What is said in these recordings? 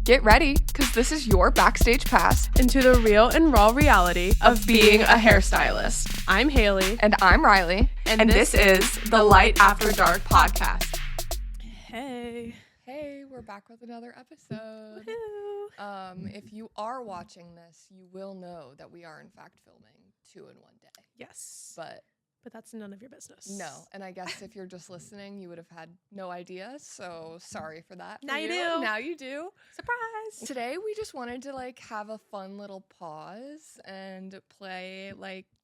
Get ready, because this is your backstage pass into the real and raw reality of being a hairstylist. I'm Hailee. And I'm Reilly. And this is the Light After Dark podcast. Hey. Hey, we're back with another episode. Woohoo. If you are watching this, you will know that we are in fact filming 2 in 1 day. Yes. But that's none of your business. no, and I guess if you're just listening, you would have had no idea, so sorry for that. Now you do. Now you do. Surprise. Today we just wanted to have a fun little pause and play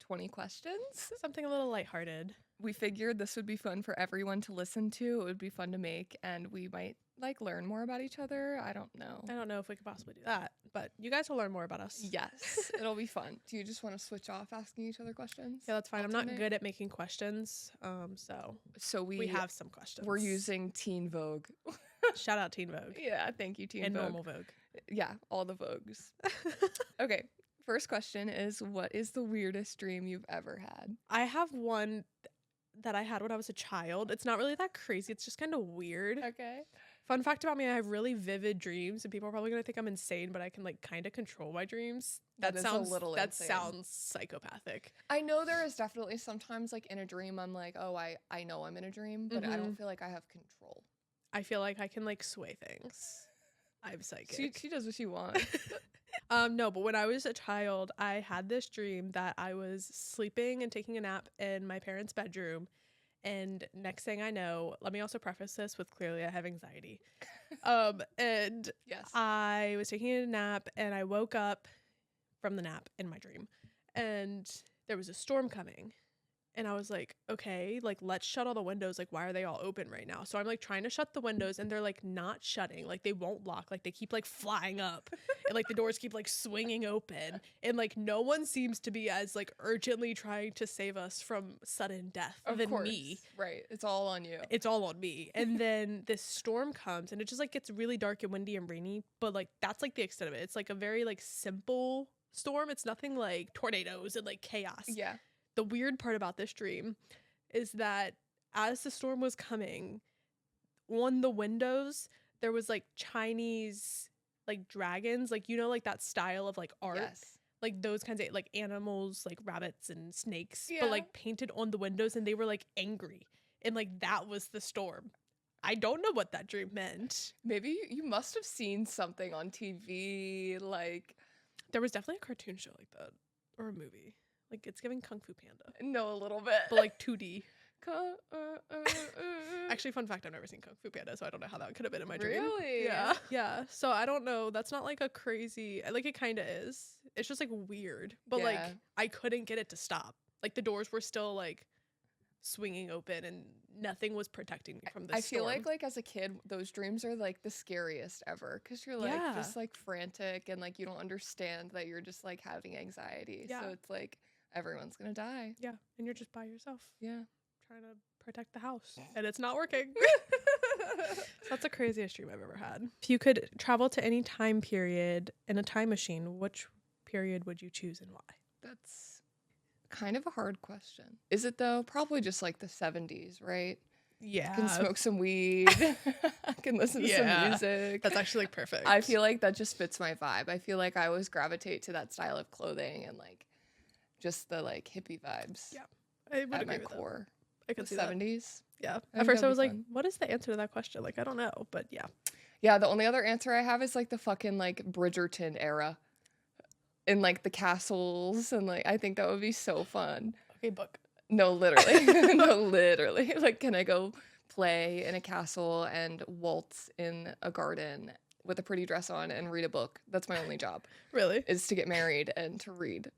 20 questions. Something a little lighthearted. We figured this would be fun for everyone to listen to. It would be fun to make, and we might learn more about each other. I don't know. I don't know if we could possibly do that, but you guys will learn more about us. Yes, it'll be fun. Do you just want to switch off asking each other questions? Yeah, that's fine. I'm not Alternate? good at making questions, so we have some questions. We're using Teen Vogue. Shout out Teen Vogue. Yeah, thank you, Teen and Vogue. Normal Vogue. Yeah, all the Vogues. Okay, first question is, what is the weirdest dream you've ever had? I have one that I had when I was a child. It's not really that crazy. It's just kind of weird. Okay. Fun fact about me, I have really vivid dreams, and people are probably going to think I'm insane, but I can kind of control my dreams. That sounds a little That insane. sounds psychopathic. I know there is definitely sometimes in a dream I'm I know I'm in a dream, but I don't feel like I have control. I feel like I can sway things. I'm psychic. She does what she wants. No, but when I was a child, I had this dream that I was sleeping and taking a nap in my parents' bedroom. And next thing I know, let me also preface this with clearly I have anxiety. And Yes. I was taking a nap and I woke up from the nap in my dream and there was a storm coming. And I was like, okay, let's shut all the windows. Why are they all open right now? So I'm trying to shut the windows and they're not shutting. They won't lock. They keep flying up and the doors keep swinging open. And no one seems to be as urgently trying to save us from sudden death than me. Right. It's all on you. It's all on me. And then this storm comes and it just gets really dark and windy and rainy. But that's the extent of it. It's a very simple storm. It's nothing like tornadoes and chaos. Yeah. The weird part about this dream is that as the storm was coming, on the windows, there was Chinese dragons, that style of art. Yes. Those kinds of animals, rabbits and snakes, Yeah. but painted on the windows, and they were angry. And that was the storm. I don't know what that dream meant. Maybe you must have seen something on TV There was definitely a cartoon show like that, or a movie. It's giving Kung Fu Panda. No, a little bit. But 2D. Actually, fun fact, I've never seen Kung Fu Panda, so I don't know how that could have been in my dream. Really? Yeah. Yeah. So I don't know. That's not a crazy, it kind of is. It's just weird. But Yeah. I couldn't get it to stop. The doors were still swinging open and nothing was protecting me from this storm. I feel like as a kid, those dreams are the scariest ever, because you're Yeah. just frantic and you don't understand that you're just having anxiety. Yeah. So it's everyone's gonna die. Yeah. And you're just by yourself Yeah. trying to protect the house. And it's not working. That's the craziest dream I've ever had. If you could travel to any time period in a time machine, which period would you choose and why? That's kind of a hard question. Is it though? Probably just the 70s, right? Yeah. I can smoke some weed. I can listen to some music. That's actually perfect. I feel that just fits my vibe. I feel I always gravitate to that style of clothing and just the hippie vibes. Yeah. I would At agree my with core. that. I can The see that. 70s. Yeah. think At first I that'd was be like, fun. what is the answer to that question? I don't know. But yeah. Yeah, the only other answer I have is the fucking Bridgerton era. In the castles and I think that would be so fun. Okay, book. No, literally. No, literally. Can I go play in a castle and waltz in a garden with a pretty dress on and read a book? That's my only job. Really? Is to get married and to read.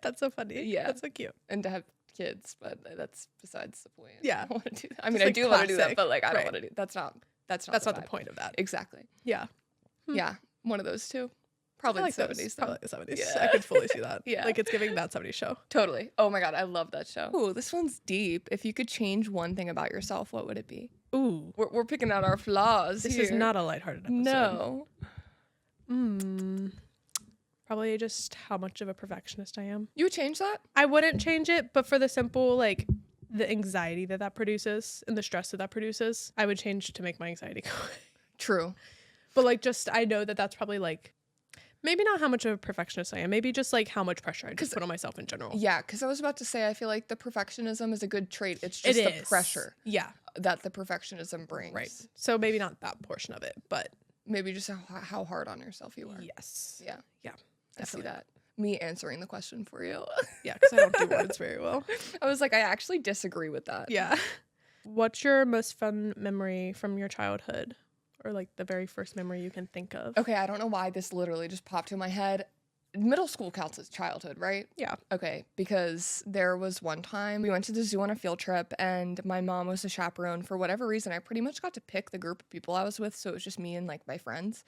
That's so funny. Yeah. That's so cute. And to have kids, but that's besides the point. Yeah. I don't want to do that. I mean, Just, I do want to do that, classic. but I don't Right. want to do that's not the the vibe. point of that. Exactly. Yeah. Yeah. One of those two. Probably I like the those. 70s. Probably Though. the 70s. Yeah. I could fully see that. Yeah. It's giving that 70s show. Totally. Oh my God. I love that show. Ooh, this one's deep. If you could change one thing about yourself, what would it be? Ooh. We're picking out our flaws This here. is not a lighthearted episode. No. Probably just how much of a perfectionist I am. You would change that? I wouldn't change it, but for the simple, the anxiety that produces and the stress that produces, I would change to make my anxiety go away. True. But like, just I know that that's probably like maybe not how much of a perfectionist I am. Maybe just like how much pressure I just put on myself in general. Yeah, because I was about to say, I feel like the perfectionism is a good trait. It's just the pressure that the perfectionism brings. Right. So maybe not that portion of it, but maybe just how hard on yourself you are. Yes. Yeah. Yeah. I see that. Me answering the question for you. Yeah, because I don't do words very well. I was like, I actually disagree with that. Yeah. What's your most fun memory from your childhood? Or like the very first memory you can think of? Okay, I don't know why this literally just popped in my head. Middle school counts as childhood, right? Yeah. Okay, because there was one time we went to the zoo on a field trip and my mom was a chaperone. For whatever reason, I pretty much got to pick the group of people I was with, so it was just me and like my friends.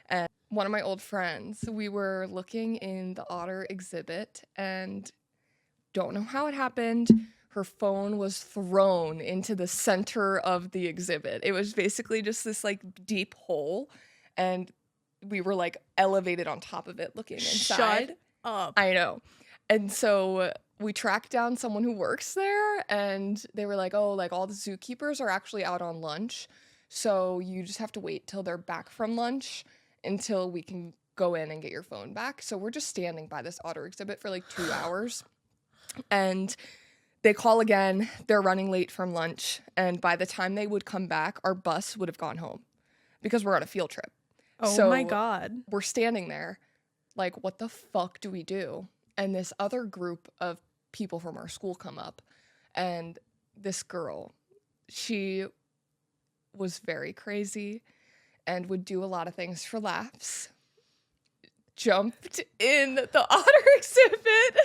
And one of my old friends, we were looking in the otter exhibit and don't know how it happened. Her phone was thrown into the center of the exhibit. It was basically just this like deep hole, and we were like elevated on top of it looking inside. Shut up. I know. And so we tracked down someone who works there, and they were like, oh, like all the zookeepers are actually out on lunch. So you just have to wait till they're back from lunch until we can go in and get your phone back. So we're just standing by this otter exhibit for like 2 hours. And they call again, they're running late from lunch, and by the time they would come back, our bus would have gone home because we're on a field trip. Oh my God. We're standing there like, what the fuck do we do? And this other group of people from our school come up, and this girl, she was very crazy and would do a lot of things for laughs. Jumped in the otter exhibit.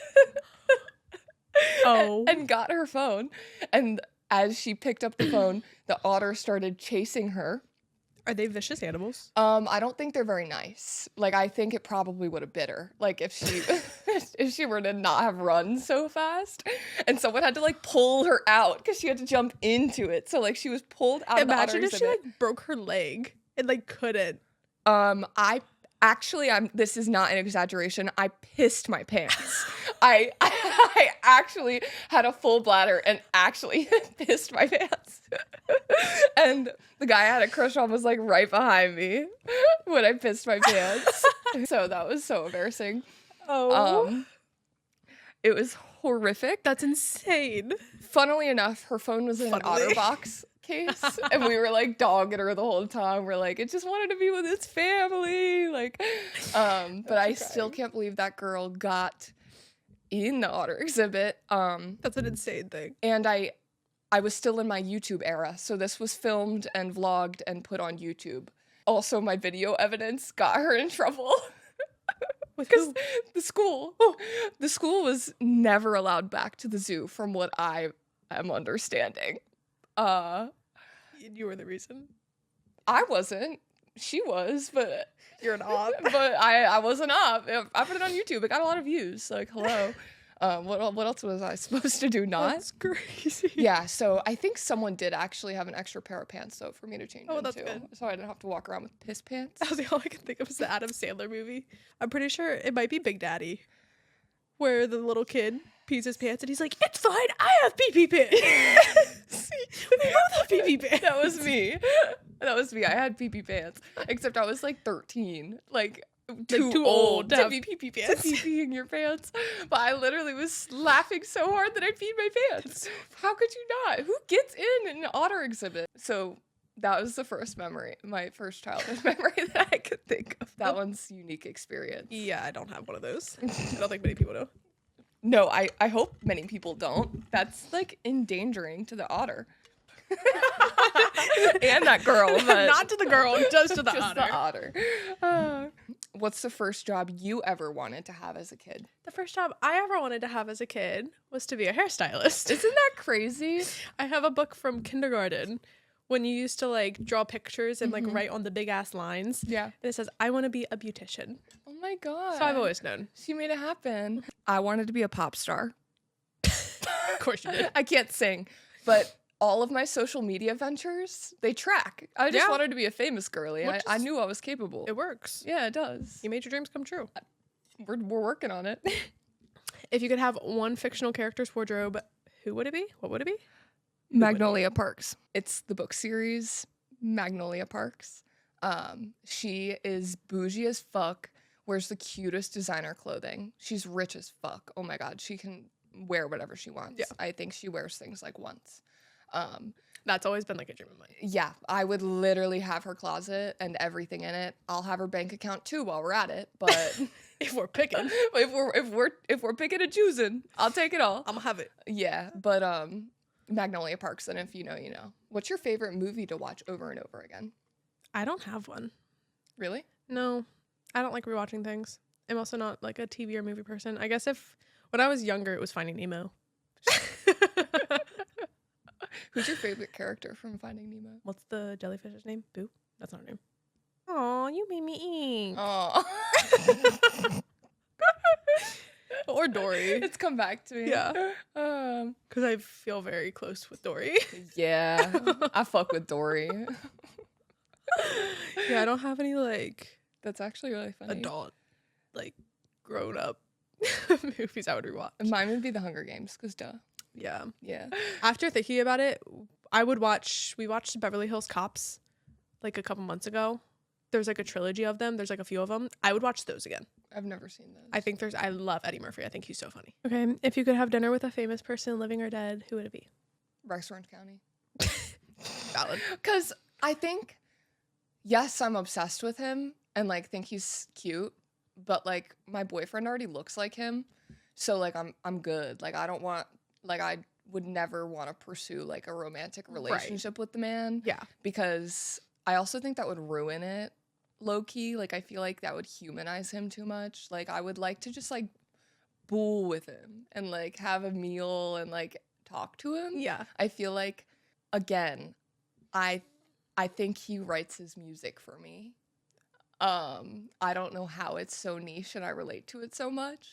Oh. And got her phone. And as she picked up the phone, the otter started chasing her. Are they vicious animals? I don't think they're very nice. Like, I think it probably would have bit her. Like, if she if she were to not have run so fast. And someone had to like pull her out because she had to jump into it. So like she was pulled out of the otter Imagine if exhibit. she like broke her leg and like couldn't. This is not an exaggeration. I pissed my pants. I actually had a full bladder and actually pissed my pants. And the guy I had a crush on was like right behind me when I pissed my pants. So that was so embarrassing. Oh. It was horrific. That's insane. Funnily enough, her phone was in an OtterBox case, and we were like dogging her the whole time. We're like, it just wanted to be with its family, like. But I still can't believe that girl got in the otter exhibit. That's an insane thing. And I was still in my YouTube era, so this was filmed and vlogged and put on YouTube. Also, my video evidence got her in trouble. Because the school was never allowed back to the zoo, from what I am understanding. You were the reason. I wasn't. She was, but You're an op. But I wasn't up. I put it on YouTube. It got a lot of views. Like, hello. What else was I supposed to do? Not. That's crazy. Yeah. So I think someone did actually have an extra pair of pants though for me to change into. That's good. So I didn't have to walk around with piss pants. That was all I could think of was the Adam Sandler movie. I'm pretty sure it might be Big Daddy, where the little kid pees his pants and he's like, "It's fine, I have pee-pee pants." We both have pee-pee pants. That was me. That was me. I had pee-pee pants, except I was like 13, like too old to be pee-pee pants. to be peeing your pants. But I literally was laughing so hard that I peed my pants. How could you not? Who gets in an otter exhibit? So that was the first memory, my first childhood memory that I could think of. That one's unique experience. Yeah, I don't have one of those. I don't think many people do. No, I hope many people don't. That's like endangering to the otter. And that girl, but not to the girl, just to the just otter. the otter. What's the first job you ever wanted to have as a kid? The first job I ever wanted to have as a kid was to be a hairstylist. Isn't that crazy? I have a book from kindergarten when you used to like draw pictures and like write on the big ass lines. Yeah. And it says, "I want to be a beautician." Oh my god. So I've always known. She made it happen. I wanted to be a pop star. Of course you did. I can't sing, but all of my social media ventures, they track. I just wanted to be a famous girly. I knew I was capable. It works. Yeah, it does. You made your dreams come true. We're working on it. If you could have one fictional character's wardrobe, who would it be? What would it be? Magnolia Parks. It's the book series, Magnolia Parks. She is bougie as fuck, wears the cutest designer clothing. She's rich as fuck. Oh my God. She can wear whatever she wants. Yeah. I think she wears things like once. That's always been like a dream of mine. Yeah, I would literally have her closet and everything in it. I'll have her bank account too while we're at it, but If we're picking, if we're picking and choosing, I'll take it all. I'm gonna have it. Yeah, but Magnolia Parks, and if you know, you know. What's your favorite movie to watch over and over again? I don't have one. Really? No, I don't like rewatching things. I'm also not like a TV or movie person. I guess when I was younger, it was Finding Nemo. Who's your favorite character from Finding Nemo? What's the jellyfish's name? Boo? That's not her name. Aw, you made me ink. Oh. Or Dory. It's come back to me. Yeah. Because I feel very close with Dory. Yeah. I fuck with Dory. Yeah, I don't have any like That's actually really funny. adult, like grown up movies I would rewatch. Mine would be The Hunger Games, because duh. Yeah. Yeah. After thinking about it, we watched Beverly Hills Cops like a couple months ago. There's like a trilogy of them. There's like a few of them. I would watch those again. I've never seen those. I love Eddie Murphy. I think he's so funny. Okay. If you could have dinner with a famous person, living or dead, who would it be? Rex Orange County. Valid. Because I think, yes, I'm obsessed with him and like think he's cute, but like my boyfriend already looks like him. So like I'm good. Like I don't want, like I would never want to pursue like a romantic relationship with the man. Yeah. Because I also think that would ruin it low key. Like I feel like that would humanize him too much. Like I would like to just like bull with him and like have a meal and like talk to him. Yeah. I feel like, again, I think he writes his music for me. I don't know how it's so niche and I relate to it so much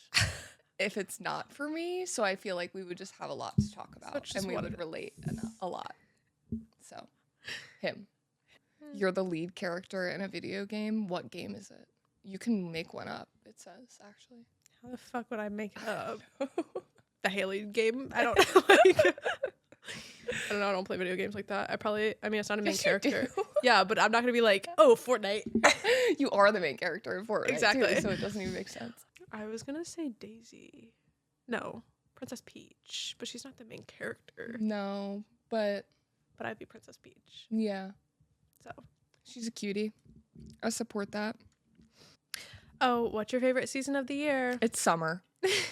if it's not for me. So I feel like we would just have a lot to talk about and we would relate a lot. So, him. You're the lead character in a video game. What game is it? You can make one up, it says, actually. How the fuck would I make it up? The Hailee game? I don't know. I don't know. I don't play video games like that. It's not a main character. Yeah, but I'm not going to be like, oh, Fortnite. You are the main character in Fortnite. Exactly. Too, so it doesn't even make sense. I was going to say Daisy. No, Princess Peach. But she's not the main character. No, but I'd be Princess Peach. yeah. So She's a cutie. I support that. Oh, what's your favorite season of the year? It's summer.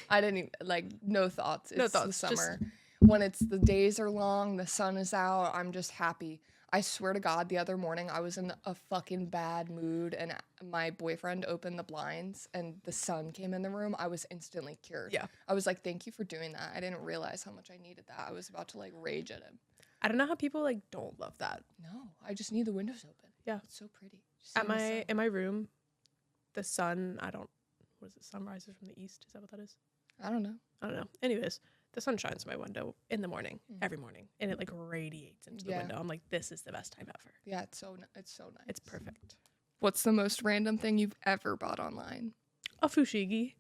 I didn't even, like, no thoughts. It's the thoughts, summer. When the days are long, the sun is out, I'm just happy. I swear to God, the other morning I was in a fucking bad mood and my boyfriend opened the blinds and the sun came in the room. I was instantly cured. Yeah. I was like, thank you for doing that. I didn't realize how much I needed that. I was about to like rage at him. I don't know how people like don't love that. No, I just need the windows open. Yeah. It's so pretty. Just In my room, the sun, what is it? Sun rises from the east. Is that what that is? I don't know. I don't know. Anyways, the sun shines in my window in the morning, every morning, and it like radiates into the window. I'm like, this is the best time ever. Yeah, it's so nice. It's perfect. What's the most random thing you've ever bought online? A fushigi.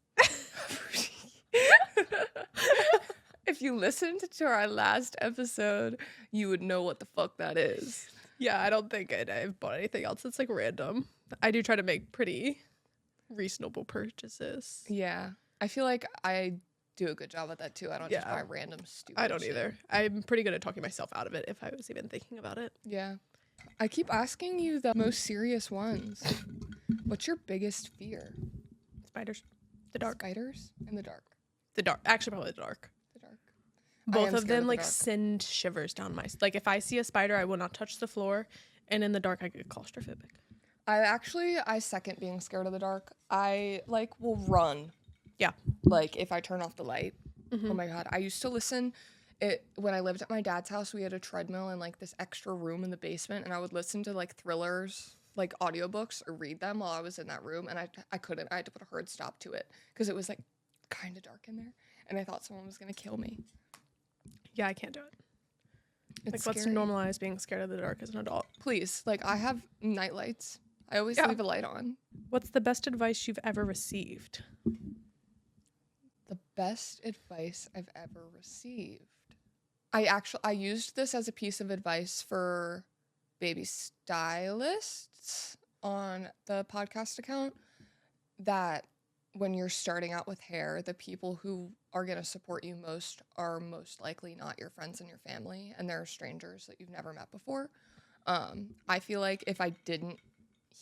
If you listened to our last episode, you would know what the fuck that is. Yeah, I don't think I've bought anything else that's like random. I do try to make pretty reasonable purchases. Yeah. I feel like I do a good job at that too. I don't just buy random stupid I don't shit. either. I'm pretty good at talking myself out of it if I was even thinking about it. Yeah. I keep asking you the most serious ones. What's your biggest fear? Spiders. The dark. Spiders in the dark. The dark. Actually, probably the dark. The dark. Both of them like send shivers down my... Like if I see a spider, I will not touch the floor. And in the dark, I get claustrophobic. I second being scared of the dark. I like will run. Yeah. Like if I turn off the light. Oh my God. I used to listen when I lived at my dad's house, we had a treadmill in like this extra room in the basement and I would listen to like thrillers, like audiobooks or read them while I was in that room and I couldn't. I had to put a hard stop to it because it was like kind of dark in there and I thought someone was going to kill me. Yeah, I can't do it. It's like, let's normalize being scared of the dark as an adult. Please. Like, I have night lights. I always leave a light on. What's the best advice you've ever received? The best advice I've ever received. I used this as a piece of advice for baby stylists. on the podcast account that when you're starting out with hair, the people who are going to support you most are most likely not your friends and your family, and they're strangers that you've never met before. I feel like if I didn't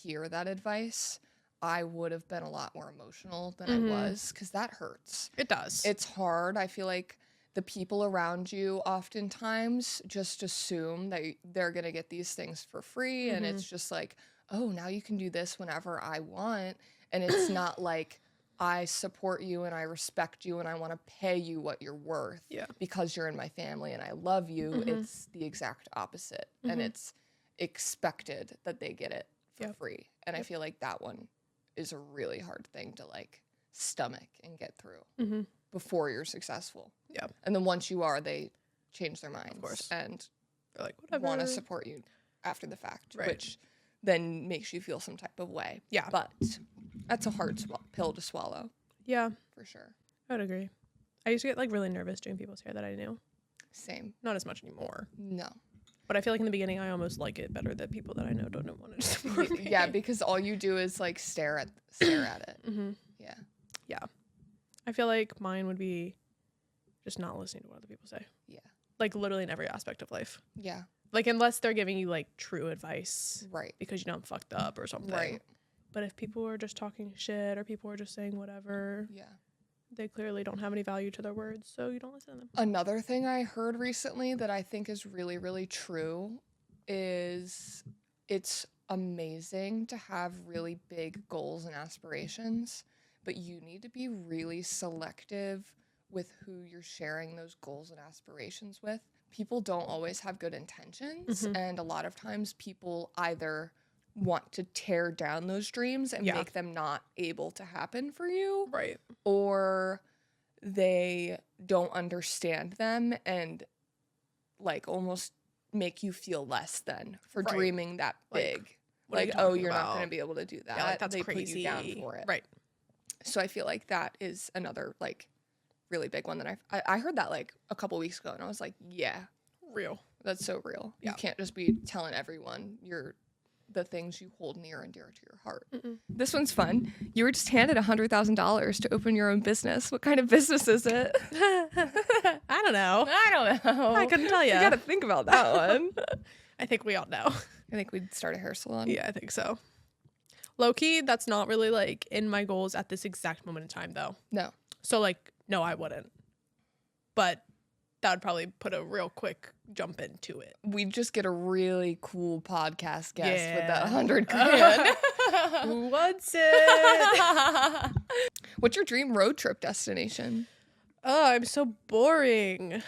hear that advice, I would have been a lot more emotional than I was, because that hurts. It does. It's hard. I feel like the people around you oftentimes just assume that they're going to get these things for free, and it's just like, oh, now you can do this whenever I want. And it's not like, I support you and I respect you and I want to pay you what you're worth because you're in my family and I love you. It's the exact opposite. And it's expected that they get it for free. And I feel like that one is a really hard thing to like stomach and get through before you're successful. Yeah. And then once you are, they change their minds, of course, and they're like, whatever, want to support you after the fact, which then makes you feel some type of way. Yeah. But that's a hard pill to swallow. Yeah. For sure. I would agree. I used to get like really nervous doing people's hair that I knew. Same. Not as much anymore. No. But I feel like in the beginning, I almost like it better that people that I know don't want to support me. Yeah, because all you do is like stare at it. Yeah. Yeah. I feel like mine would be just not listening to what other people say. Yeah. Like literally in every aspect of life. Yeah. Like unless they're giving you like true advice. Right. Because you know I'm fucked up or something. Right. But if people are just talking shit or people are just saying whatever. Yeah. They clearly don't have any value to their words, so you don't listen to them. Another thing I heard recently that I think is really, really true is it's amazing to have really big goals and aspirations, but you need to be really selective with who you're sharing those goals and aspirations with. People don't always have good intentions, and a lot of times people either want to tear down those dreams and make them not able to happen for you. Right. Or they don't understand them and like almost make you feel less than for dreaming that big. Like, oh, you're not going to be able to do that. Yeah, like, that's they crazy. Put you down for it. Right. So I feel like that is another like really big one that I heard that like a couple weeks ago, and I was like, yeah. Real. That's so real. Yeah. You can't just be telling everyone the things you hold near and dear to your heart. This one's fun. You were just handed $100,000 to open your own business. What kind of business is it? I don't know. I don't know. I couldn't tell you. You gotta think about that one. I think we all know. I think we'd start a hair salon. Yeah, I think so. Low-key, that's not really like in my goals at this exact moment in time though. No. So like, no, I wouldn't. But that would probably put a real quick jump into it. We'd just get a really cool podcast guest with that $100,000. Who wants it? What's your dream road trip destination? Oh, I'm so boring.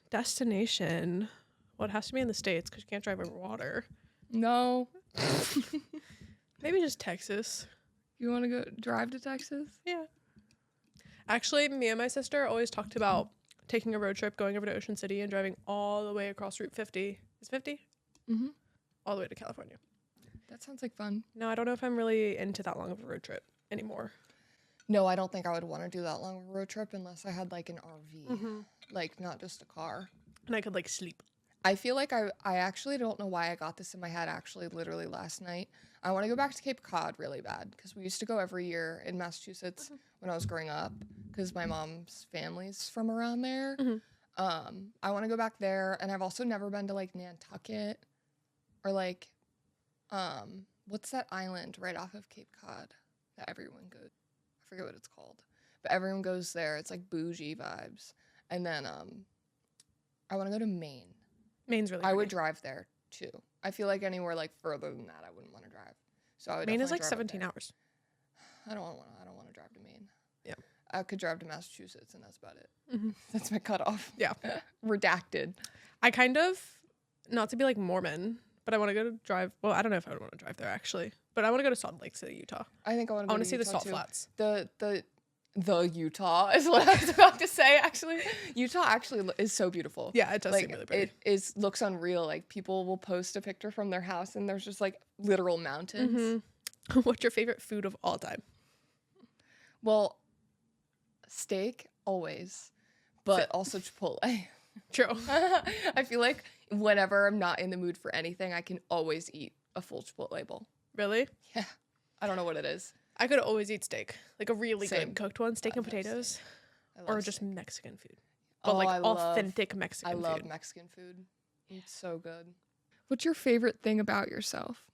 Destination. Well, it has to be in the States because you can't drive over water. No. Maybe just Texas. You want to go drive to Texas? Yeah. Actually, me and my sister always talked about taking a road trip, going over to Ocean City and driving all the way across Route 50. Is 50? Mm-hmm. All the way to California. That sounds like fun. No, I don't know if I'm really into that long of a road trip anymore. No, I don't think I would want to do that long of a road trip unless I had like an RV. Like not just a car. And I could like sleep. I feel like I actually don't know why I got this in my head actually literally last night. I want to go back to Cape Cod really bad because we used to go every year in Massachusetts when I was growing up because my mom's family's from around there. I want to go back there, and I've also never been to like Nantucket or like what's that island right off of Cape Cod that everyone goes? I forget what it's called. But everyone goes there. It's like bougie vibes. And then I want to go to Maine. Maine's really I would pretty. drive there too. I feel like anywhere like further than that I wouldn't want to drive. So I would Maine is definitely like drive up 17 there. hours. I don't want to drive to Maine. Yeah. I could drive to Massachusetts and that's about it. That's my cutoff. Yeah. Redacted. I kind of, not to be like Mormon, but I want to go to drive. Well, I don't know if I would want to drive there actually, but I want to go to Salt Lake City, Utah. I think I want to. I want to see the Utah salt too. flats. The Utah is what I was about to say. Actually, Utah actually is so beautiful. Yeah, it does like, seem really pretty. It is looks unreal. Like people will post a picture from their house and there's just like literal mountains. What's your favorite food of all time? Well, steak always, but also Chipotle. True. I feel like whenever I'm not in the mood for anything, I can always eat a full Chipotle bowl. Really? Yeah. I don't know what it is. I could always eat steak. Like a really Same. good cooked one, steak I and love potatoes. steak. I love Or just steak. Mexican food. But Oh, like I authentic love Mexican food. I love Mexican food. It's so good. What's your favorite thing about yourself?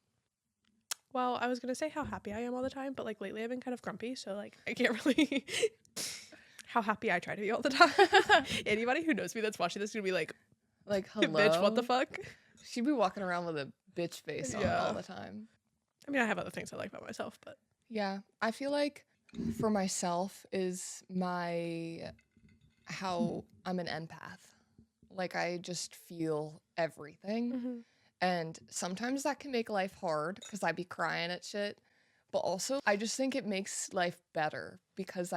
Well, I was going to say how happy I am all the time, but like lately I've been kind of grumpy. So like I can't really... how happy I try to be all the time. Anybody who knows me that's watching this is going to be like, hello? bitch, what the fuck? She'd be walking around with a bitch face on all the time. I mean, I have other things I like about myself, but... Yeah. I feel like for myself is how I'm an empath. Like, I just feel everything. Mm-hmm. And sometimes that can make life hard because I be crying at shit. But also, I just think it makes life better because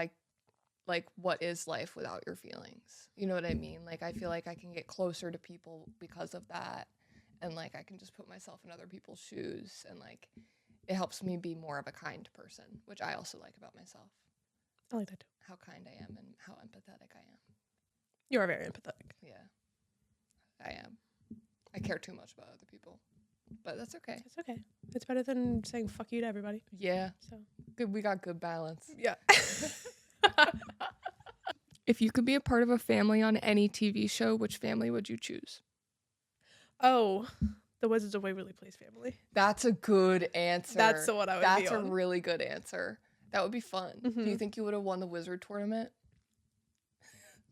what is life without your feelings? You know what I mean? Like, I feel like I can get closer to people because of that. And, like, I can just put myself in other people's shoes. And, like, it helps me be more of a kind person, which I also like about myself. I like that too. How kind I am and how empathetic I am. You are very empathetic. Yeah, I am. I care too much about other people, but that's okay. It's okay. It's better than saying fuck you to everybody. Yeah, So good. We got good balance. yeah. If you could be a part of a family on any TV show, which family would you choose? Oh, the Wizards of Waverly Place family. That's a good answer. That's the one I would be That's a on. really good answer. That would be fun. Do you think you would have won the Wizard tournament?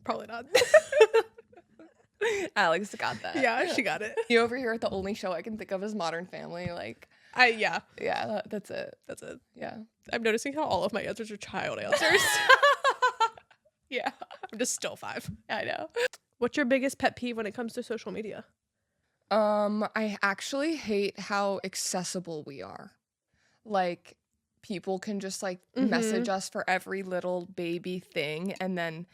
Probably not. Alex got that. Yeah, she got it. You over here at the only show I can think of is Modern Family. Like, Yeah, that's it. that's it. Yeah. I'm noticing how all of my answers are child answers. Yeah. I'm just still 5. I know. What's your biggest pet peeve when it comes to social media? I actually hate how accessible we are. Like, people can just like message us for every little baby thing, and then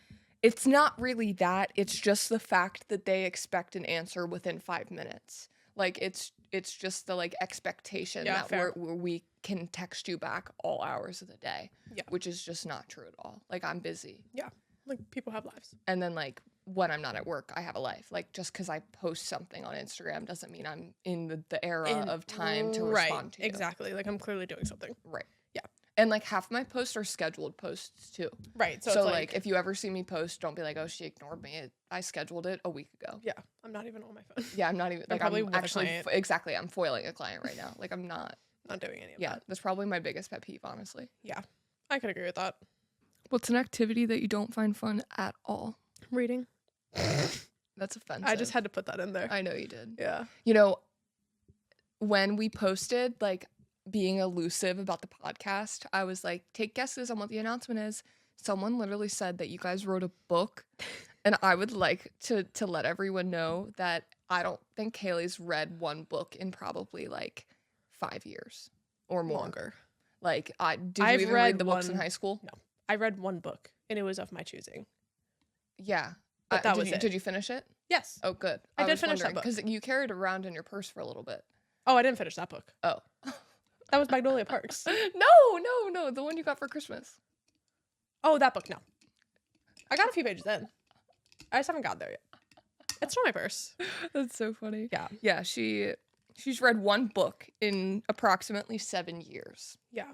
it's not really that. It's just the fact that they expect an answer within 5 minutes. Like, it's just the like expectation that we can text you back all hours of the day. Yeah. Which is just not true at all. Like, I'm busy. Yeah, like people have lives. And then like when I'm not at work, I have a life. Like, just because I post something on Instagram doesn't mean I'm in the era of time to respond to you. Exactly. Like, I'm clearly doing something. Right. Yeah. And like half my posts are scheduled posts too. Right. So So it's like if you ever see me post, don't be like, oh, she ignored me. I scheduled it a week ago. yeah, I'm not even on my phone. Yeah, I'm not even like probably I'm with a actually client. exactly. I'm foiling a client right now. Like, I'm not. Not doing any of Yeah, that. that's probably my biggest pet peeve, honestly. Yeah, I could agree with that. What's an activity that you don't find fun at all? Reading. That's offensive. I just had to put that in there. I know you did. Yeah. You know, when we posted like being elusive about the podcast, I was like, take guesses on what the announcement is. Someone literally said that you guys wrote a book, and I would like to let everyone know that I don't think Hailey's read one book in probably like 5 years or more. Longer. Like, did you I've even read read the books in one- high school? No. I read one book, and it was of my choosing. Yeah. But that was it. Did you finish it? Yes. Oh, good. I did finish that book. because you carried it around in your purse for a little bit. Oh, I didn't finish that book. Oh. That was Magnolia Parks. No, the one you got for Christmas. Oh, that book, no. I got a few pages in. I just haven't got there yet. It's from my purse. That's so funny. Yeah. Yeah, she's read one book in approximately 7 years. Yeah.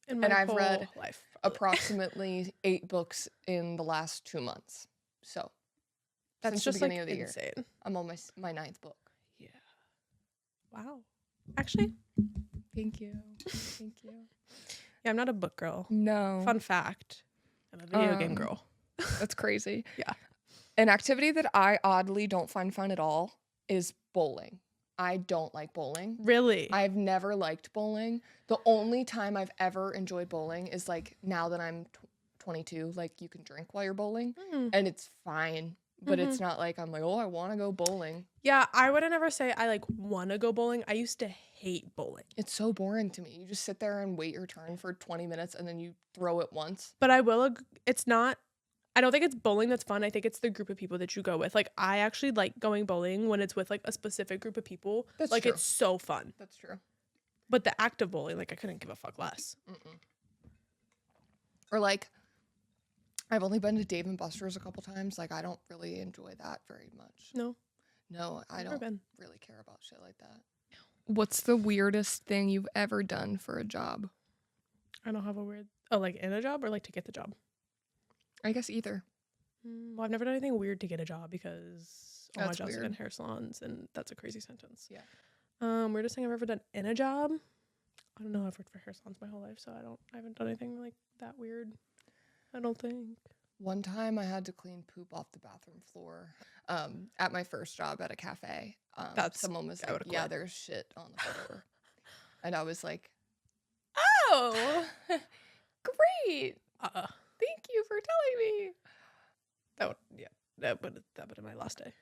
In my And I've whole read life. Approximately 8 books in the last 2 months. So That's since just the beginning like of the insane. year. I'm on my 9th book. Yeah. Wow. Actually, Thank you. Thank you. yeah, I'm not a book girl. No. Fun fact. I'm a video game Um, girl. That's crazy. Yeah. An activity that I oddly don't find fun at all is bowling. I don't like bowling. Really? I've never liked bowling. The only time I've ever enjoyed bowling is like now that I'm 22, like you can drink while you're bowling and it's fine, but it's not like I'm like, oh, I want to go bowling. Yeah, I would never say I like want to go bowling. I used to hate bowling. It's so boring to me. You just sit there and wait your turn for 20 minutes and then you throw it once. But I will, it's not, I don't think it's bowling that's fun. I think it's the group of people that you go with. Like, I actually like going bowling when it's with like a specific group of people. That's like, true. it's so fun. That's true. But the act of bowling, like, I couldn't give a fuck less. Or like, I've only been to Dave and Buster's a couple times. Like, I don't really enjoy that very much. No, No, I never don't been. really care about shit like that. What's the weirdest thing you've ever done for a job? I don't have a weird. Oh, like in a job or like to get the job? I guess either. Well, I've never done anything weird to get a job because all my That's jobs have weird. been hair salons, and that's a crazy sentence. Yeah. Weirdest thing I've ever done in a job. I don't know. I've worked for hair salons my whole life, so I haven't done anything like that weird. I don't think. One time I had to clean poop off the bathroom floor at my first job at a cafe. Someone was like, yeah, there's shit on the floor. And I was like, oh, great. Thank you for telling me. That would have been my last day.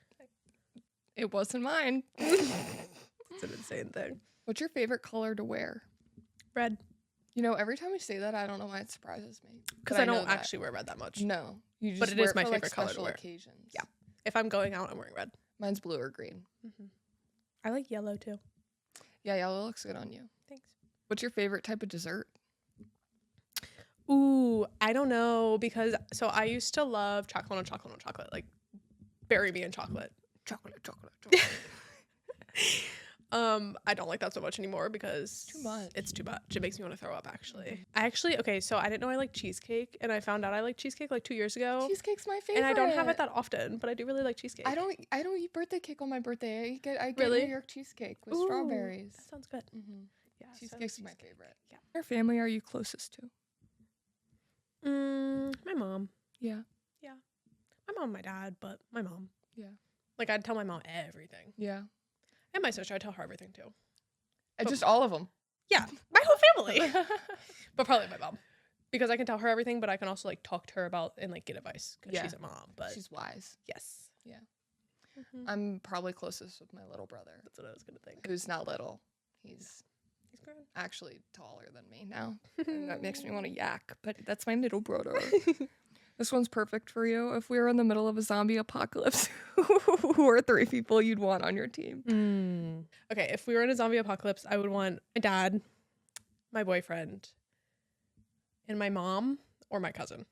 It wasn't mine. It's an insane thing. What's your favorite color to wear? Red. You know, every time we say that, I don't know why it surprises me. Because I don't actually wear red that much. No. You just but it wear is my for, favorite like, color to special wear. Occasions. Yeah. If I'm going out, I'm wearing red. Mine's blue or green. Mm-hmm. I like yellow too. Yeah, yellow looks good on you. Thanks. What's your favorite type of dessert? Ooh, I don't know because I used to love chocolate on chocolate on chocolate. Like bury me in chocolate. Chocolate. I don't like that so much anymore because Too much. It's too much. It makes me want to throw up actually. So I didn't know I like cheesecake and I found out I like cheesecake like 2 years ago. Cheesecake's my favorite. And I don't have it that often, but I do really like cheesecake. I don't eat birthday cake on my birthday. I get Really? New York cheesecake with Ooh, strawberries. That sounds good. Mm-hmm. Yeah, Cheesecake's my favorite. Yeah. What family are you closest to? My mom. Yeah. My mom and my dad, but my mom. Yeah. Like I'd tell my mom everything. Yeah. And my sister, I'd tell her everything too. And just all of them. Yeah, my whole family. But probably my mom. Because I can tell her everything, but I can also like talk to her about and like get advice because she's a mom. But she's wise. yes. Yeah. Mm-hmm. I'm probably closest with my little brother. That's what I was gonna think. Who's not little. He's grown. actually taller than me now. And that makes me want to yak. But that's my little brother. This one's perfect for you. If we were in the middle of a zombie apocalypse, who are 3 people you'd want on your team? Okay, if we were in a zombie apocalypse, I would want my dad, my boyfriend, and my mom or my cousin.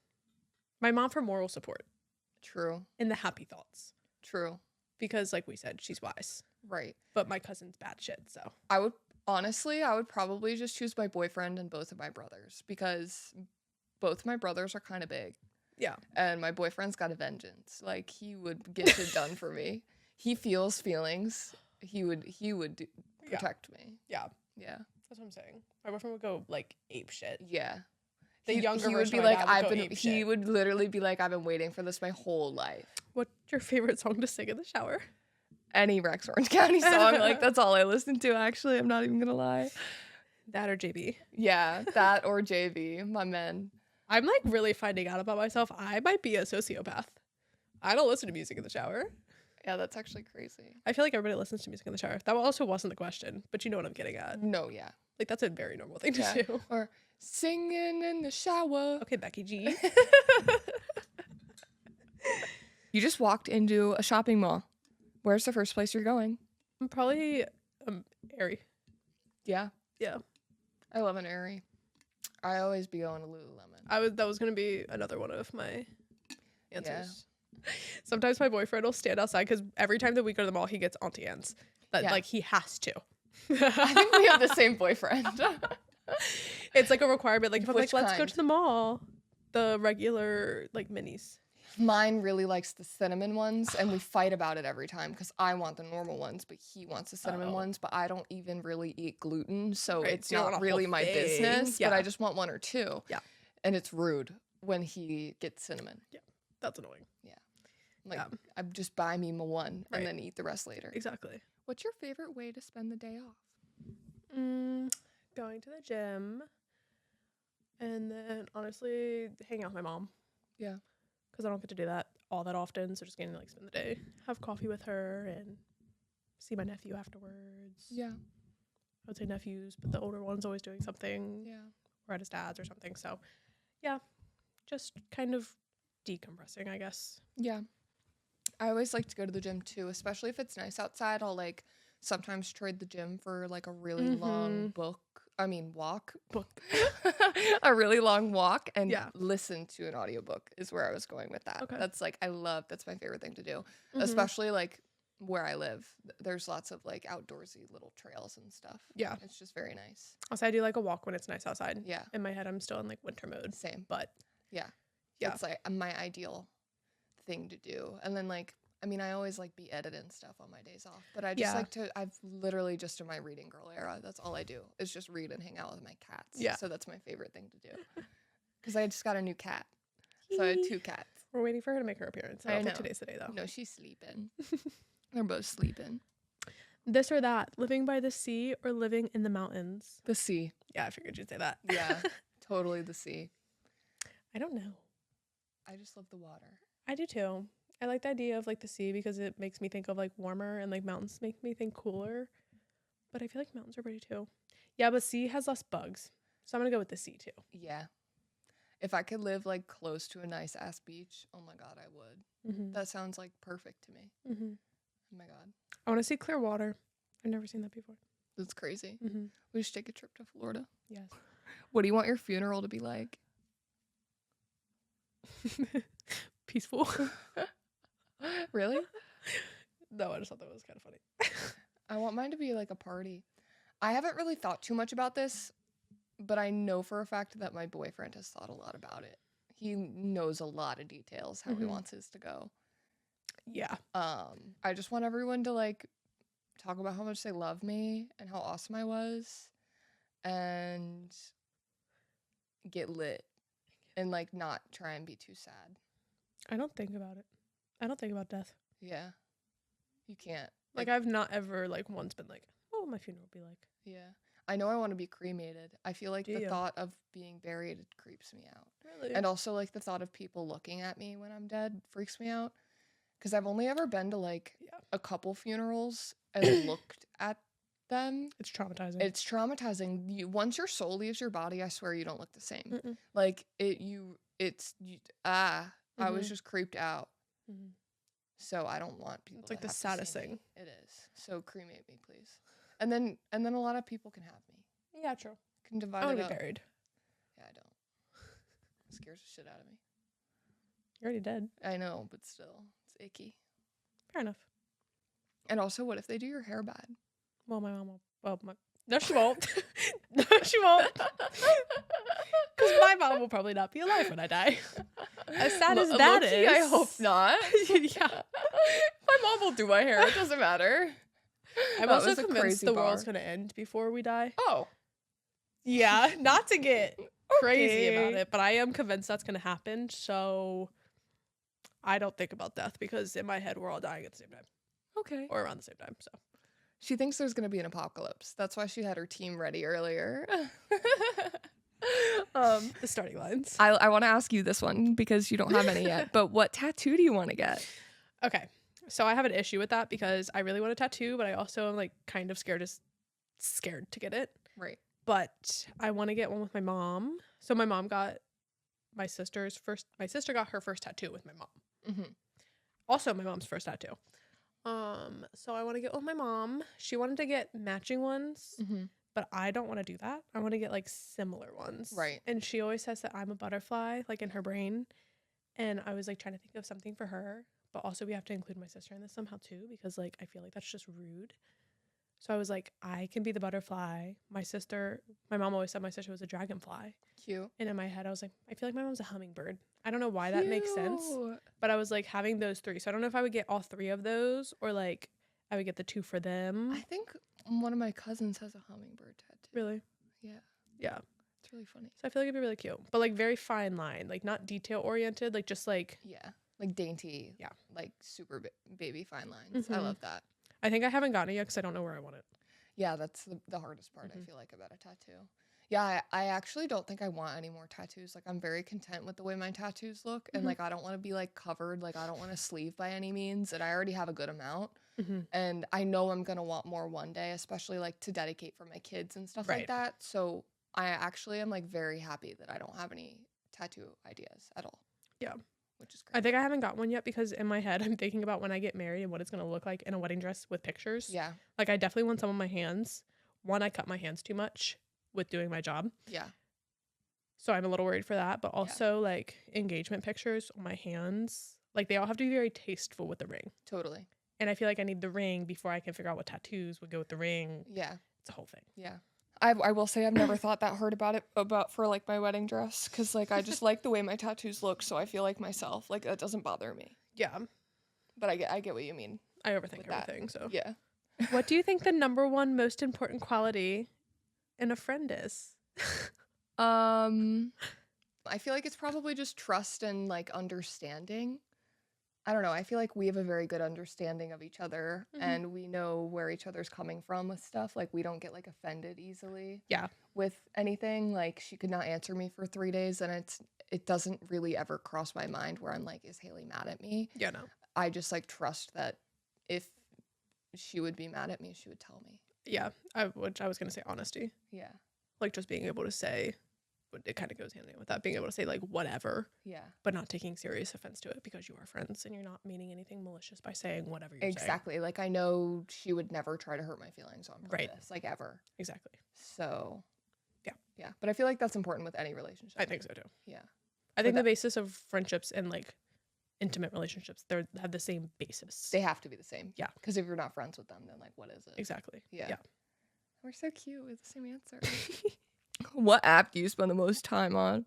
My mom for moral support. True. And the happy thoughts. True. Because like we said, she's wise. Right. But my cousin's bad shit, so. I would probably just choose my boyfriend and both of my brothers because both my brothers are kind of big. Yeah. And my boyfriend's got a vengeance. Like, he would get it done for me. He feels feelings. He would protect me. Yeah. Yeah. That's what I'm saying. My boyfriend would go like ape shit. Yeah. The younger he would version be of my like, dad would go ape he shit. would literally be like, I've been waiting for this my whole life. What's your favorite song to sing in the shower? Any Rex Orange County song. Like, that's all I listen to, actually. I'm not even gonna lie. That or JB. Yeah, that or JV, my men. I'm like really finding out about myself. I might be a sociopath. I don't listen to music in the shower. Yeah, that's actually crazy. I feel like everybody listens to music in the shower. That also wasn't the question, but you know what I'm getting at. No, yeah. Like that's a very normal thing to do. Or singing in the shower. Okay, Becky G. You just walked into a shopping mall. Where's the first place you're going? I'm probably Aerie. Yeah. Yeah. I love an Aerie. I always be going to Lululemon. That was gonna be another one of my answers. Yeah. Sometimes my boyfriend will stand outside because every time that we go to the mall, he gets Auntie Anne's. That like he has to. I think we have the same boyfriend. It's like a requirement. Like if I'm Which like, let's go kind? to the mall, the regular like minis. Mine really likes the cinnamon ones, and we fight about it every time because I want the normal ones, but he wants the cinnamon ones, but I don't even really eat gluten, so Right, it's so you don't not want a really whole my thing. business, Yeah. but I just want 1 or 2. Yeah. And it's rude when he gets cinnamon. Yeah, that's annoying. Like, Yeah. I just buy me my one Right. and then eat the rest later. Exactly. What's your favorite way to spend the day off? Going to the gym, and then honestly, hang out with my mom. Yeah. Because I don't get to do that all that often, so just getting to like spend the day, have coffee with her, and see my nephew afterwards. Yeah. I would say nephews, but the older one's always doing something, Yeah. or at his dad's or something. So, yeah, just kind of decompressing, I guess. Yeah. I always like to go to the gym too, especially if it's nice outside. I'll like sometimes trade the gym for like a really long walk. A really long walk and listen to an audiobook is where I was going with that. Okay. That's like that's my favorite thing to do. Mhm. Especially like where I live, there's lots of like outdoorsy little trails and stuff. Yeah. It's just very nice. Also, I do like a walk when it's nice outside. Yeah. In my head, I'm still in like winter mode. Same. But yeah. Yeah. It's like my ideal thing to do. And then like, I mean, I always like be editing stuff on my days off, but I just like to, I've literally just in my reading girl era, that's all I do is just read and hang out with my cats. Yeah. So that's my favorite thing to do. Because I just got a new cat. So I had 2 cats. We're waiting for her to make her appearance. I don't think today's the day, though. No, she's sleeping. They're both sleeping. This or that, living by the sea or living in the mountains? The sea. Yeah, I figured you'd say that. Yeah, totally the sea. I don't know. I just love the water. I do too. I like the idea of like the sea because it makes me think of like warmer, and like mountains make me think cooler. But I feel like mountains are pretty too. Yeah, but sea has less bugs. So I'm going to go with the sea too. Yeah. If I could live like close to a nice ass beach, oh my God, I would. Mm-hmm. That sounds like perfect to me. Mm-hmm. Oh my God. I want to see clear water. I've never seen that before. That's crazy. Mm-hmm. We should take a trip to Florida. Yes. What do you want your funeral to be like? Peaceful. Really? No, I just thought that was kind of funny. I want mine to be like a party. I haven't really thought too much about this, but I know for a fact that my boyfriend has thought a lot about it. He knows a lot of details how he wants his to go. Yeah. I just want everyone to like talk about how much they love me and how awesome I was and get lit and like not try and be too sad. I don't think about it. I don't think about death. Yeah. You can't. Like I've not ever like once been like, what will my funeral be like? Yeah. I know I want to be cremated. I feel like Do the you? thought of being buried creeps me out. Really? And also like the thought of people looking at me when I'm dead freaks me out. Because I've only ever been to like a couple funerals and looked at them. It's traumatizing. It's traumatizing. Once your soul leaves your body, I swear you don't look the same. Mm-mm. Like I was just creeped out. Mm-hmm. So I don't want people. It's like to the have to saddest see me. thing. It is. So cremate me, please. And then a lot of people can have me. Yeah, true. Can divide I want it to up. be buried. Yeah, I don't. It scares the shit out of me. You're already dead. I know, but still, it's icky. Fair enough. And also, what if they do your hair bad? Well, my mom will. Well, no, she won't. No, she won't. Because my mom will probably not be alive when I die. As sad as that Low-key, is. I hope not. Yeah. My mom will do my hair. It doesn't matter. I'm That also was a convinced crazy the world's bar. going to end before we die. Oh. Yeah, not to get crazy Okay. about it, but I am convinced that's going to happen. So I don't think about death because in my head, we're all dying at the same time Okay. or around the same time. So She thinks there's going to be an apocalypse. That's why she had her team ready earlier. the starting lines. I want to ask you this one because you don't have any yet, but what tattoo do you want to get? Okay. So I have an issue with that because I really want a tattoo, but I also am like kind of scared to get it. Right. But I want to get one with my mom. So my mom got my sister got her first tattoo with my mom. Mm-hmm. Also my mom's first tattoo. So I want to get one with my mom. She wanted to get matching ones, Mm-hmm. but I don't want to do that. I want to get like similar ones. Right. And she always says that I'm a butterfly, like in her brain. And I was like trying to think of something for her, but also we have to include my sister in this somehow too, because like I feel like that's just rude. So I was like, I can be the butterfly. My mom always said my sister was a dragonfly. Cute. And in my head, I was like, I feel like my mom's a hummingbird. I don't know why that makes sense, Cute. but I was like having those 3. So I don't know if I would get all 3 of those or like I would get the 2 for them. I think one of my cousins has a hummingbird tattoo. Really? Yeah. Yeah. It's really funny. So I feel like it'd be really cute, but like very fine line, like not detail oriented, like just like, Yeah. Like dainty. Yeah. Like super baby fine lines. I Mhm. love that. I think I haven't gotten it yet because I don't know where I want it. Yeah, that's the hardest part, I Mhm. feel like, about a tattoo. Yeah, I actually don't think I want any more tattoos. Like, I'm very content with the way my tattoos look. And, Mhm. like, I don't want to be, like, covered. Like, I don't want a sleeve by any means. And I already have a good amount. Mm-hmm. And I know I'm going to want more one day, especially, like, to dedicate for my kids and stuff like Right. that. So I actually am, like, very happy that I don't have any tattoo ideas at all. Yeah. Which is great. I think I haven't got one yet because in my head, I'm thinking about when I get married and what it's going to look like in a wedding dress with pictures. Yeah. Like, I definitely want some on my hands. One, I cut my hands too much with doing my job. Yeah. So I'm a little worried for that. But also, like, engagement pictures on my hands, like, they all have to be very tasteful with the ring. Totally. And I feel like I need the ring before I can figure out what tattoos would go with the ring. Yeah. It's a whole thing. Yeah. I will say I've never thought that hard about for like my wedding dress, because like I just like the way my tattoos look, so I feel like myself. Like that doesn't bother me. Yeah. But I get what you mean. I overthink With that. everything, so. Yeah. What do you think the number one most important quality in a friend is? I feel like it's probably just trust and like understanding. I don't know. I feel like we have a very good understanding of each other, and we know where each other's coming from with stuff. Like we don't get like offended easily. Yeah. With anything. Like she could not answer me for 3 days, and it doesn't really ever cross my mind where I'm like, is Hailee mad at me? Yeah, no. I just like trust that if she would be mad at me, she would tell me. Yeah, which I was going to say honesty. Yeah. Like just being able to say, it kind of goes hand in hand with that, being able to say like whatever. Yeah. But not taking serious offense to it because you are friends and you're not meaning anything malicious by saying whatever you're saying. Exactly. Like I know she would never try to hurt my feelings on purpose. Right. Like ever. Exactly. So. Yeah. Yeah. But I feel like that's important with any relationship. I think so too. Yeah. I think the basis of friendships and like intimate relationships, they have the same basis. They have to be the same. Yeah. Because if you're not friends with them, then like what is it? Exactly. Yeah. We're so cute with the same answer. What app do you spend the most time on?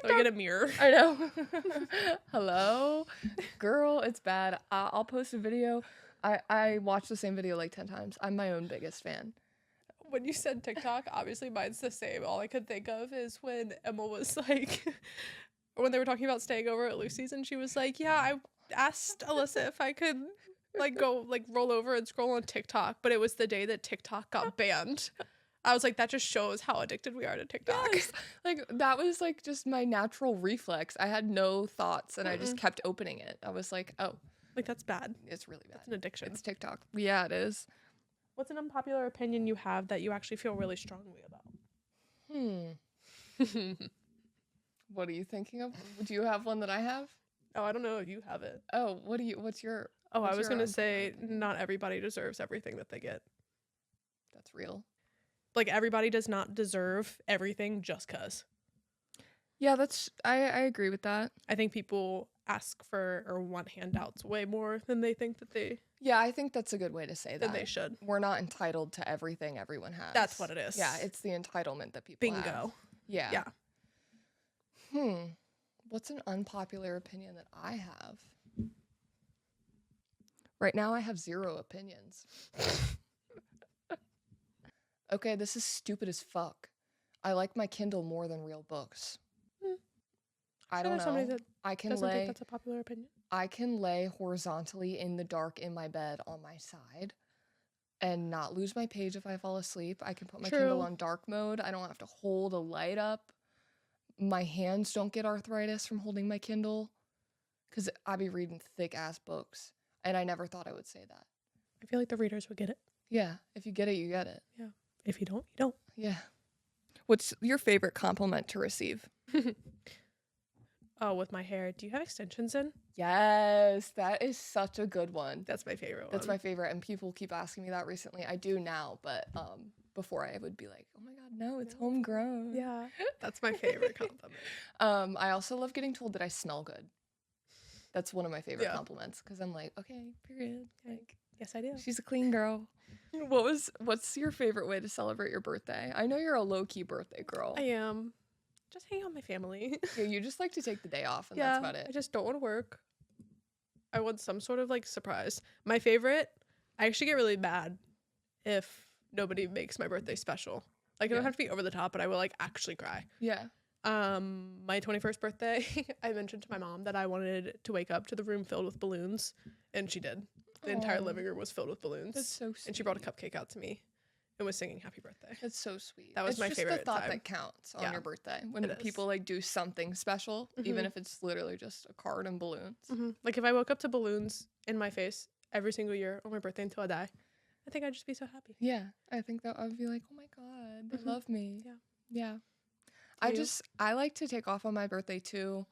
I get a mirror. I know. Hello? Girl, it's bad. I'll post a video. I watch the same video like 10 times. I'm my own biggest fan. When you said TikTok, obviously mine's the same. All I could think of is when Emma was like, when they were talking about staying over at Lucy's, and she was like, yeah, I asked Alyssa if I could like go like roll over and scroll on TikTok, but it was the day that TikTok got banned. I was like, that just shows how addicted we are to TikTok. Yes. Like that was like just my natural reflex. I had no thoughts and I just kept opening it. I was like, oh, like that's bad. it's really bad. It's an addiction. It's TikTok. Yeah, it is. What's an unpopular opinion you have that you actually feel really strongly about? What are you thinking of? Do you have one that I have? Oh, I don't know if you have it. Oh, what's your Oh, what's I was your going to say opinion? not everybody deserves everything that they get. That's real. Like everybody does not deserve everything just 'cause. Yeah, I agree with that. I think people ask for or want handouts way more than they think that Yeah, I think that's a good way to say that. than they should. We're not entitled to everything everyone has. That's what it is. Yeah, it's the entitlement that people have. Bingo. Yeah. Yeah. What's an unpopular opinion that I have? Right now I have 0 opinions. Okay, this is stupid as fuck. I like my Kindle more than real books. I don't know. Somebody that I can doesn't think lay that's a popular opinion. I can lay horizontally in the dark in my bed on my side and not lose my page if I fall asleep. I can put my Kindle True. on dark mode. I don't have to hold a light up. My hands don't get arthritis from holding my Kindle because I be reading thick ass books, and I never thought I would say that. I feel like the readers would get it. Yeah, if you get it, you get it. Yeah. If you don't, you don't. Yeah. What's your favorite compliment to receive? Oh, with my hair. Do you have extensions in? Yes, that is such a good one. That's my favorite one. That's my favorite, and people keep asking me that recently. I do now, but before I would be like, oh my god, no, it's homegrown. Yeah. That's my favorite compliment. I also love getting told that I smell good. That's one of my favorite compliments because I'm like, okay, period. Like, yes, I do. she's a clean girl. What's your favorite way to celebrate your birthday? I know you're a low-key birthday girl. I am. Just hang out with my family. Yeah, you just like to take the day off, and that's about it. I just don't want to work. I want some sort of like surprise. My favorite, I actually get really mad if nobody makes my birthday special. Like it don't have to be over the top, but I will like actually cry. Yeah. My 21st birthday, I mentioned to my mom that I wanted to wake up to the room filled with balloons, and she did. The entire living room was filled with balloons. That's so sweet. And she brought a cupcake out to me and was singing happy birthday. That's so sweet. That was my favorite It's the thought time. that counts on your birthday. When It is. people like do something special, even if it's literally just a card and balloons. Like if I woke up to balloons in my face every single year on my birthday until I die, I think I'd just be so happy. Yeah, I think that I would be like, oh my god, they love me. Yeah. Yeah. You? I like to take off on my birthday too.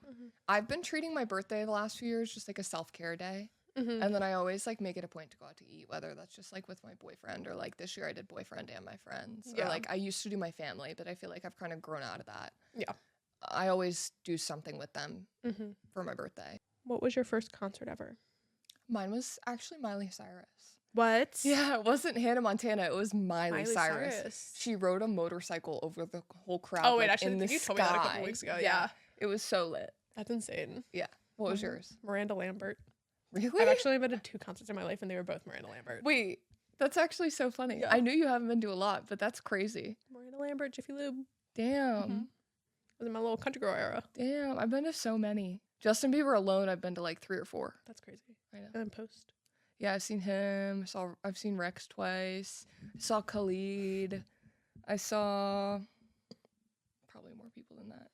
I've been treating my birthday the last few years just like a self-care day. And then I always like make it a point to go out to eat, whether that's just like with my boyfriend or like this year I did boyfriend and my friends. Yeah. Or like I used to do my family, but I feel like I've kind of grown out of that. Yeah. I always do something with them for my birthday. What was your first concert ever? Mine was actually Miley Cyrus. What? Yeah, it wasn't Hannah Montana. It was Miley Miley Cyrus. Cyrus. She rode a motorcycle over the whole crowd. Oh, wait, like, actually, in the you sky. told me that a couple weeks ago. Yeah. It was so lit. That's insane. Yeah. What was yours? Miranda Lambert. Really? I've actually been to 2 concerts in my life, and they were both Miranda Lambert. Wait, that's actually so funny. Yeah. I knew you haven't been to a lot, but that's crazy. Miranda Lambert, Jiffy Lube. Damn. Mhm. It was in my little country girl era. Damn. I've been to so many. Justin Bieber alone, I've been to like 3 or 4. That's crazy. I know. And then Post. Yeah, I've seen him. I've seen Rex twice. I saw Khalid. I saw probably more people than that.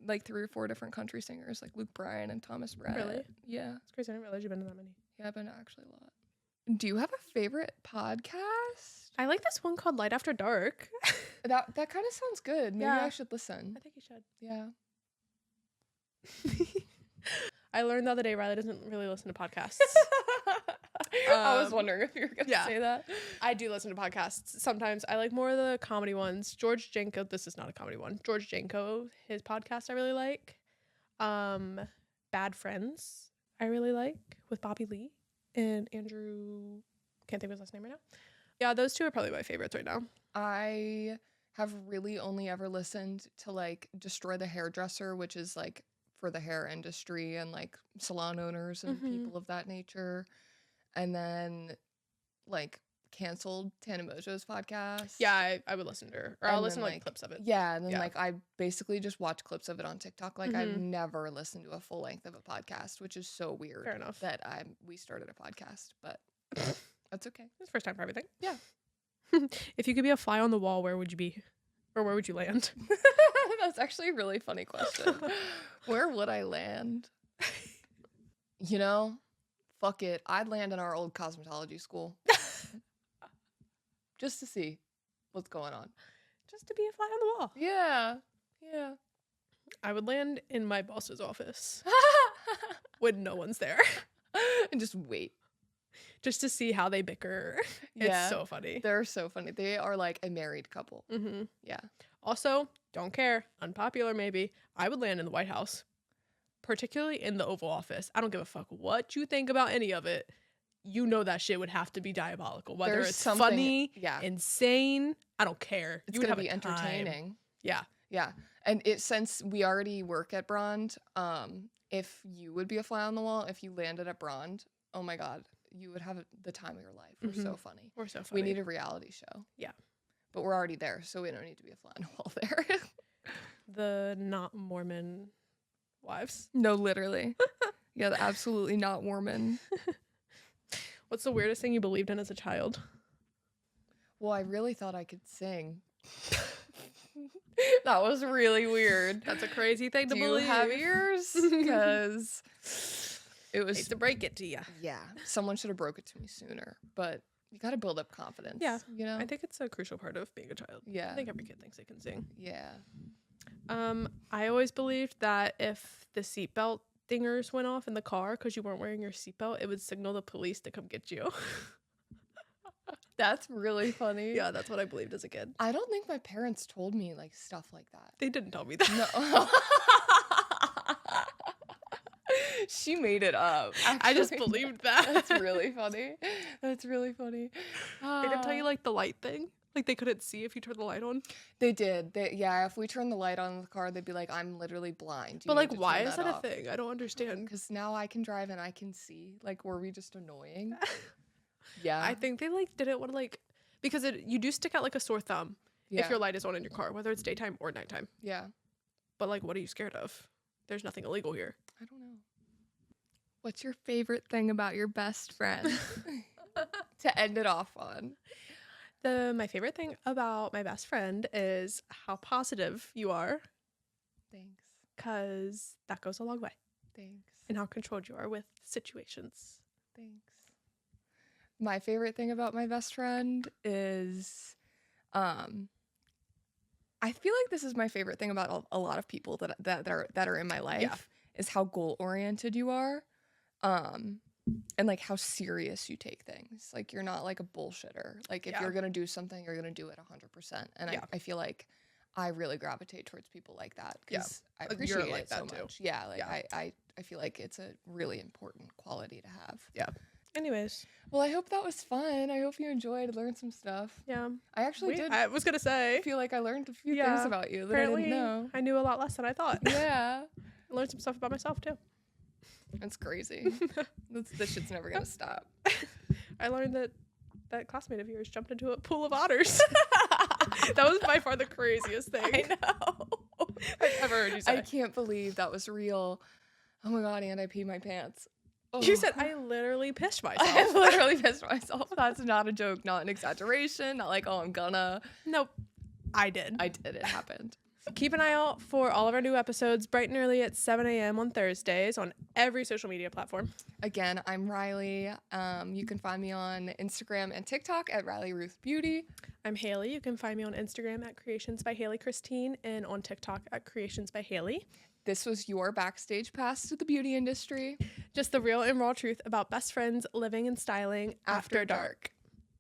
Like 3 or 4 different country singers, like Luke Bryan and Thomas Rhett. Really? Yeah. It's crazy. I didn't realize you've been to that many. Yeah, I've been to actually a lot. Do you have a favorite podcast? I like this one called Light After Dark. That kind of sounds good. Maybe Yeah. I should listen. I think you should. Yeah. I learned the other day Riley doesn't really listen to podcasts. I was wondering if you were gonna yeah. say that. I do listen to podcasts sometimes. I like more of the comedy ones. George Janko, this is not a comedy one. George Janko, his podcast I really like. Bad Friends, I really like, with Bobby Lee and Andrew. Can't think of his last name right now. Yeah, those 2 are probably my favorites right now. I have really only ever listened to like Destroy the Hairdresser, which is like for the hair industry and like salon owners and people of that nature. And then like canceled Tana Mojo's podcast. Yeah, I would listen to her. Or I'll And listen then, to like clips of it. Yeah, and then Yeah. like I basically just watch clips of it on TikTok. Like I've never listened to a full length of a podcast, which is so weird. Fair enough. That we started a podcast, but that's okay. It's first time for everything. Yeah. If you could be a fly on the wall, where would you be? Or where would you land? That's actually a really funny question. Where would I land? You know, fuck it. I'd land in our old cosmetology school. Just to see what's going on. Just to be a fly on the wall. Yeah. Yeah. I would land in my boss's office when no one's there. And just wait. Just to see how they bicker. Yeah. It's so funny. They're so funny. They are like a married couple. Mm-hmm. Yeah. Also, don't care. Unpopular maybe. I would land in the White House. Particularly in the Oval Office. I don't give a fuck what you think about any of it. You know that shit would have to be diabolical. Whether There's it's something- funny, yeah. insane, I don't care. It's You would gonna have be a time. entertaining. Yeah. Yeah. And since we already work at Brond, if you would be a fly on the wall, if you landed at Brond, oh my God, you would have the time of your life. We're so funny. We're so funny. We need a reality show. Yeah. But we're already there, so we don't need to be a fly on the wall there. The not Mormon wives. No, literally. Yeah, the absolutely not Mormon. What's the weirdest thing you believed in as a child? Well, I really thought I could sing. That was really weird. That's a crazy thing to Do you believe. have ears? Because it was... Hate to break it to you. Yeah, someone should have broke it to me sooner. But you got to build up confidence. Yeah, you know? I think it's a crucial part of being a child. Yeah. I think every kid thinks they can sing. Yeah. I always believed that if the seatbelt dingers went off in the car because you weren't wearing your seatbelt, it would signal the police to come get you. That's really funny. Yeah, that's what I believed as a kid. I don't think my parents told me like stuff like that. They didn't tell me that. No. She made it up. I just actually. believed that. That's really funny. That's really funny. They didn't tell you like the light thing? Like they couldn't see if you turned the light on? They did. Yeah, if we turned the light on in the car, they'd be like, I'm literally blind. But like, why is that a thing? I don't understand. Because now I can drive and I can see. Like, were we just annoying? Yeah. I think they like didn't want to like, because you do stick out like a sore thumb Yeah. if your light is on in your car, whether it's daytime or nighttime. Yeah. But like, what are you scared of? There's nothing illegal here. I don't know. What's your favorite thing about your best friend? To end it off on. My favorite thing about my best friend is how positive you are, Thanks. because that goes a long way. Thanks. And how controlled you are with situations. Thanks. My favorite thing about my best friend is, I feel like this is my favorite thing about a lot of people that are in my life. Yeah. Is how goal oriented you are, and like how serious you take things. Like you're not like a bullshitter. Like if Yeah. you're gonna do something, you're gonna do it 100%. And Yeah. I feel like I really gravitate towards people like that Yeah. because I You're appreciate like it so that too. much. Yeah, like Yeah. I feel like it's a really important quality to have. Yeah. Anyways. Well, I hope that was fun. I hope you enjoyed, learned some stuff. Yeah. I actually did. I was going to say. Feel like I learned a few things about you that Apparently, I didn't know. I knew a lot less than I thought. Yeah. I learned some stuff about myself, too. That's crazy. This shit's never going to stop. I learned that classmate of yours jumped into a pool of otters. That was by far the craziest thing I know. I've ever heard you say. I can't believe that was real. Oh my God, and I peed my pants. Oh. You said I literally pissed myself. I literally pissed myself. That's not a joke, not an exaggeration, not like, oh, I'm gonna. Nope. I did. It happened. Keep an eye out for all of our new episodes bright and early at 7 a.m. on Thursdays on every social media platform. Again, I'm Riley. You can find me on Instagram and TikTok at Riley Ruth Beauty. I'm Hailee. You can find me on Instagram at Creations by Hailee Christine and on TikTok at Creations by Hailee. This was your backstage pass to the beauty industry. Just the real and raw truth about best friends living and styling after dark.